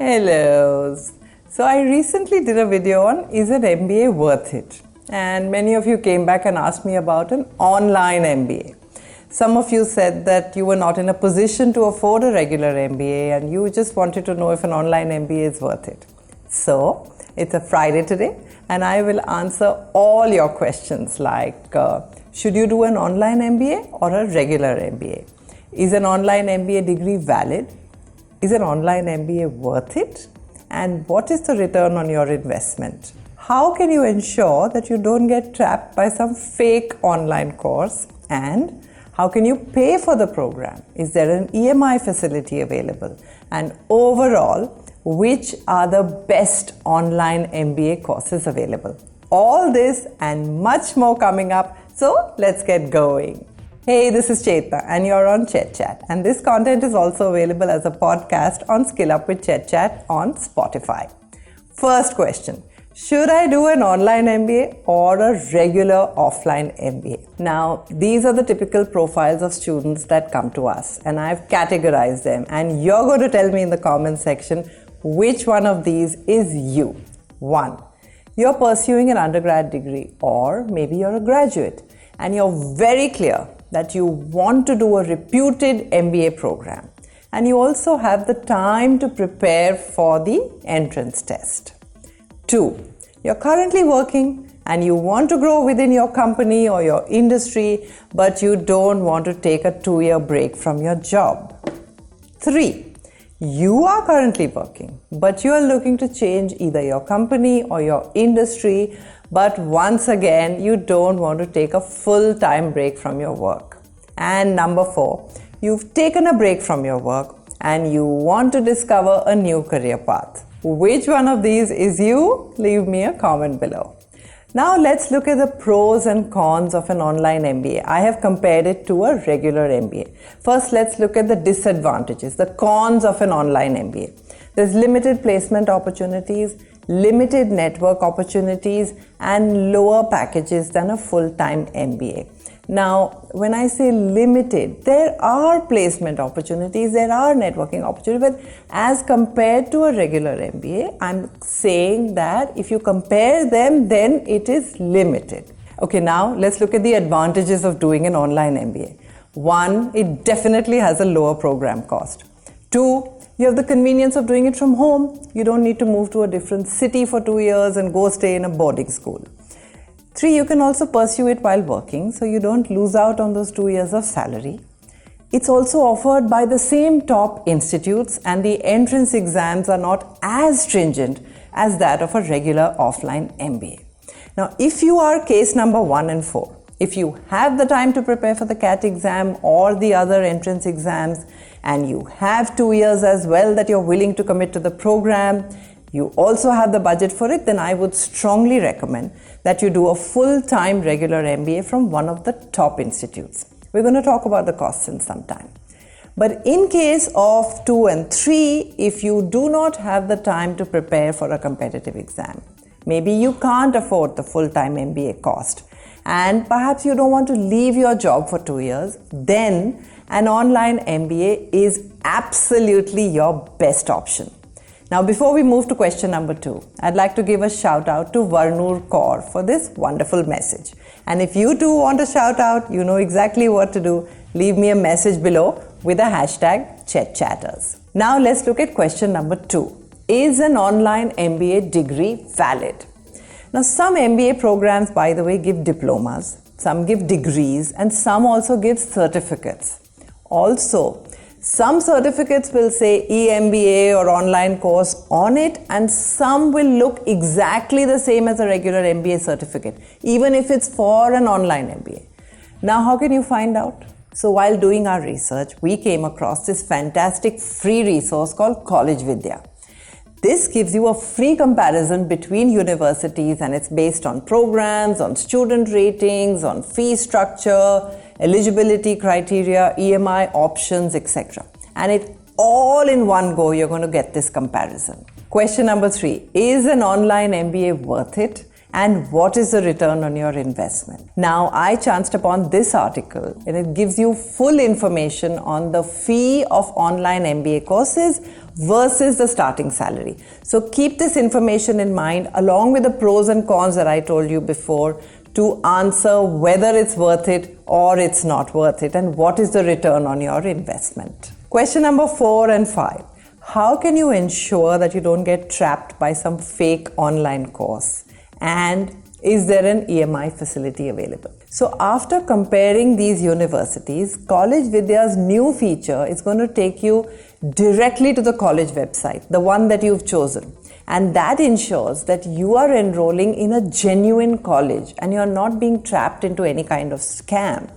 Hello. So I recently did a video on is an MBA worth it? And many of you came back and asked me about an online MBA. Some of you said that you were not in a position to afford a regular MBA and you just wanted to know if an online MBA is worth it. So it's a Friday today and I will answer all your questions like should you do an online MBA or a regular MBA? Is an online MBA degree valid? Is an online MBA worth it? And what is the return on your investment? How can you ensure that you don't get trapped by some fake online course? And how can you pay for the program? Is there an EMI facility available? And overall, which are the best online MBA courses available? All this and much more coming up. So let's get going. Hey, this is Chetna and you're on ChetChat. And this content is also available as a podcast on Skill Up with ChetChat on Spotify. First question, should I do an online MBA or a regular offline MBA? Now, these are the typical profiles of students that come to us and I've categorized them and you're going to tell me in the comment section which one of these is you. 1. You're pursuing an undergrad degree or maybe you're a graduate and you're very clear that you want to do a reputed MBA program and you also have the time to prepare for the entrance test. 2. You're currently working and you want to grow within your company or your industry, but you don't want to take a 2-year break from your job. 3. You are currently working, but you are looking to change either your company or your industry, but once again, you don't want to take a full-time break from your work. And number 4, you've taken a break from your work and you want to discover a new career path. Which one of these is you? Leave me a comment below. Now let's look at the pros and cons of an online MBA. I have compared it to a regular MBA. First, let's look at the disadvantages, the cons of an online MBA. There's limited placement opportunities, limited network opportunities, and lower packages than a full-time MBA. Now, when I say limited, there are placement opportunities, there are networking opportunities, but as compared to a regular MBA, I'm saying that if you compare them, then it is limited. Okay, now let's look at the advantages of doing an online MBA. 1, it definitely has a lower program cost. 2, you have the convenience of doing it from home. You don't need to move to a different city for 2 years and go stay in a boarding school. 3, you can also pursue it while working, so you don't lose out on those 2 years of salary. It's also offered by the same top institutes and the entrance exams are not as stringent as that of a regular offline MBA. Now, if you are case number 1 and 4, if you have the time to prepare for the CAT exam or the other entrance exams, and you have 2 years as well that you're willing to commit to the program, you also have the budget for it, then I would strongly recommend that you do a full-time regular MBA from one of the top institutes. We're going to talk about the costs in some time. But in case of 2 and 3, if you do not have the time to prepare for a competitive exam, maybe you can't afford the full-time MBA cost, and perhaps you don't want to leave your job for 2 years, then an online MBA is absolutely your best option. Now, before we move to question number 2, I'd like to give a shout out to Varnoor Kaur for this wonderful message. And if you too want a shout out, you know exactly what to do. Leave me a message below with the hashtag ChetChatters. Now let's look at question number 2. Is an online MBA degree valid? Now, some MBA programs, by the way, give diplomas, some give degrees, and some also give certificates. Also, some certificates will say eMBA or online course on it, and some will look exactly the same as a regular MBA certificate, even if it's for an online MBA. Now, how can you find out? So while doing our research, we came across this fantastic free resource called College Vidya. This gives you a free comparison between universities and it's based on programs, on student ratings, on fee structure, eligibility criteria, EMI options, etc. And it all in one go, you're going to get this comparison. Question number 3, is an online MBA worth it? And what is the return on your investment? Now, I chanced upon this article and it gives you full information on the fee of online MBA courses versus the starting salary. So keep this information in mind along with the pros and cons that I told you before to answer whether it's worth it or it's not worth it and what is the return on your investment. Question number 4 and 5. How can you ensure that you don't get trapped by some fake online course? And is there an EMI facility available? So after comparing these universities, College Vidya's new feature is going to take you directly to the college website, the one that you've chosen. And that ensures that you are enrolling in a genuine college and you're not being trapped into any kind of scam.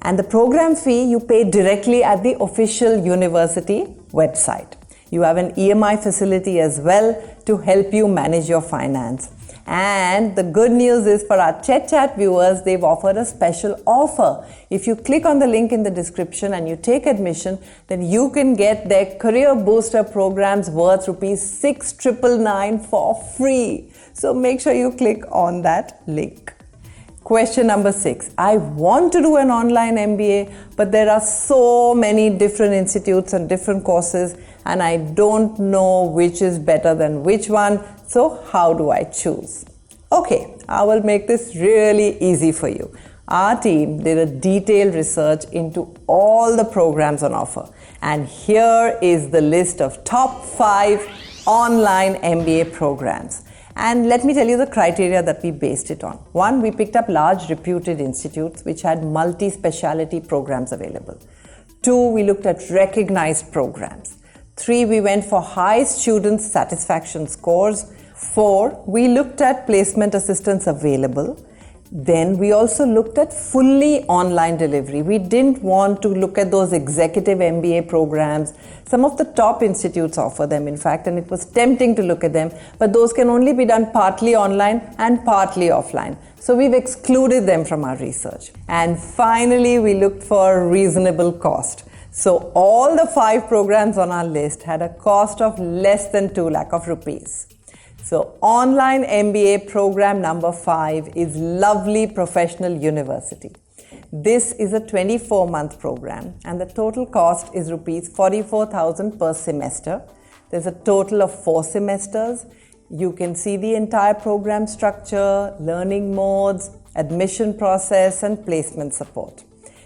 And the program fee you pay directly at the official university website. You have an EMI facility as well to help you manage your finance. And the good news is for our ChetChat viewers, they've offered a special offer. If you click on the link in the description and you take admission, then you can get their Career Booster programs worth ₹6,999 for free. So make sure you click on that link. Question number 6. I want to do an online MBA, but there are so many different institutes and different courses, and I don't know which is better than which one. So how do I choose? Okay, I will make this really easy for you. Our team did a detailed research into all the programs on offer. And here is the list of top 5 online MBA programs. And let me tell you the criteria that we based it on. 1, we picked up large reputed institutes which had multi-speciality programs available. 2, we looked at recognized programs. 3, we went for high student satisfaction scores. 4, we looked at placement assistance available. Then we also looked at fully online delivery. We didn't want to look at those executive MBA programs. Some of the top institutes offer them, in fact, and it was tempting to look at them, but those can only be done partly online and partly offline. So we've excluded them from our research. And finally, we looked for reasonable cost. So all the 5 programs on our list had a cost of less than 2 lakh of rupees. So Online MBA program number 5 is Lovely Professional University. This is a 24-month program and the total cost is rupees 44,000 per semester. There's a total of 4 semesters. You can see the entire program structure, learning modes, admission process and placement support.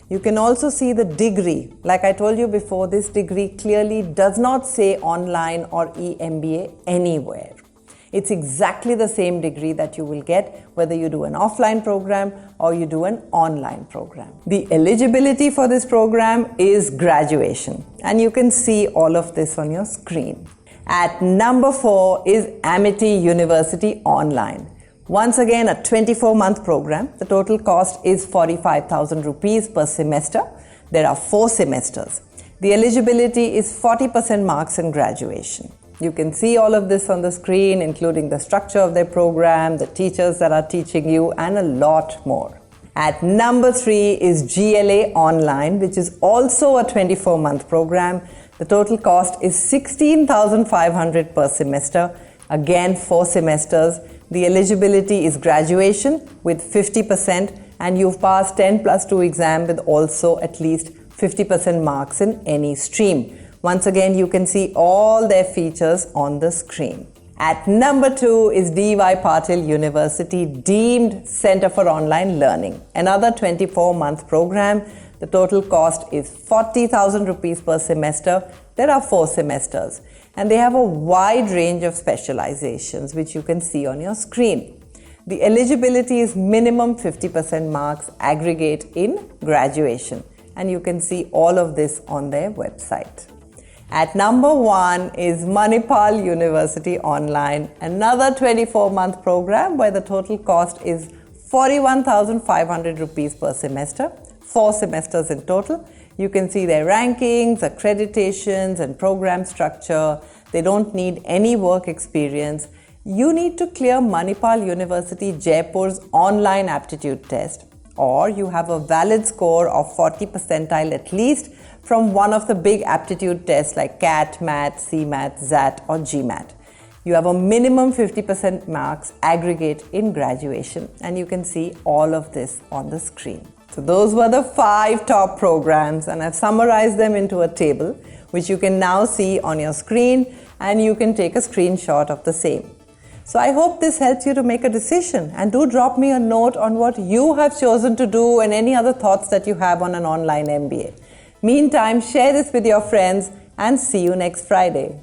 You can also see the degree. Like I told you before, this degree clearly does not say online or eMBA anywhere. It's exactly the same degree that you will get whether you do an offline program or you do an online program. The eligibility for this program is graduation, and you can see all of this on your screen. At number 4 is Amity University Online. Once again, a 24-month program. The total cost is 45,000 rupees per semester. There are 4 semesters. The eligibility is 40% marks in graduation. You can see all of this on the screen, including the structure of their program, the teachers that are teaching you, and a lot more. At number 3 is GLA Online, which is also a 24-month program. The total cost is 16,500 per semester. Again, 4 semesters. The eligibility is graduation with 50%, and you've passed 10 plus 2 exam with also at least 50% marks in any stream. Once again, you can see all their features on the screen. At number 2 is D.Y. Patil University Deemed Center for Online Learning. Another 24-month program. The total cost is 40,000 rupees per semester. There are 4 semesters. And they have a wide range of specializations, which you can see on your screen. The eligibility is minimum 50% marks aggregate in graduation. And you can see all of this on their website. At number 1 is Manipal University Online, another 24-month program where the total cost is 41,500 rupees per semester, 4 semesters in total. You can see their rankings, accreditations, and program structure. They don't need any work experience. You need to clear Manipal University Jaipur's online aptitude test, or you have a valid score of 40 percentile at least from one of the big aptitude tests like CAT, MAT, CMAT, XAT or GMAT. You have a minimum 50% marks aggregate in graduation, and you can see all of this on the screen. So those were the 5 top programs, and I've summarized them into a table which you can now see on your screen, and you can take a screenshot of the same. So I hope this helps you to make a decision, and do drop me a note on what you have chosen to do and any other thoughts that you have on an online MBA. Meantime, share this with your friends and see you next Friday.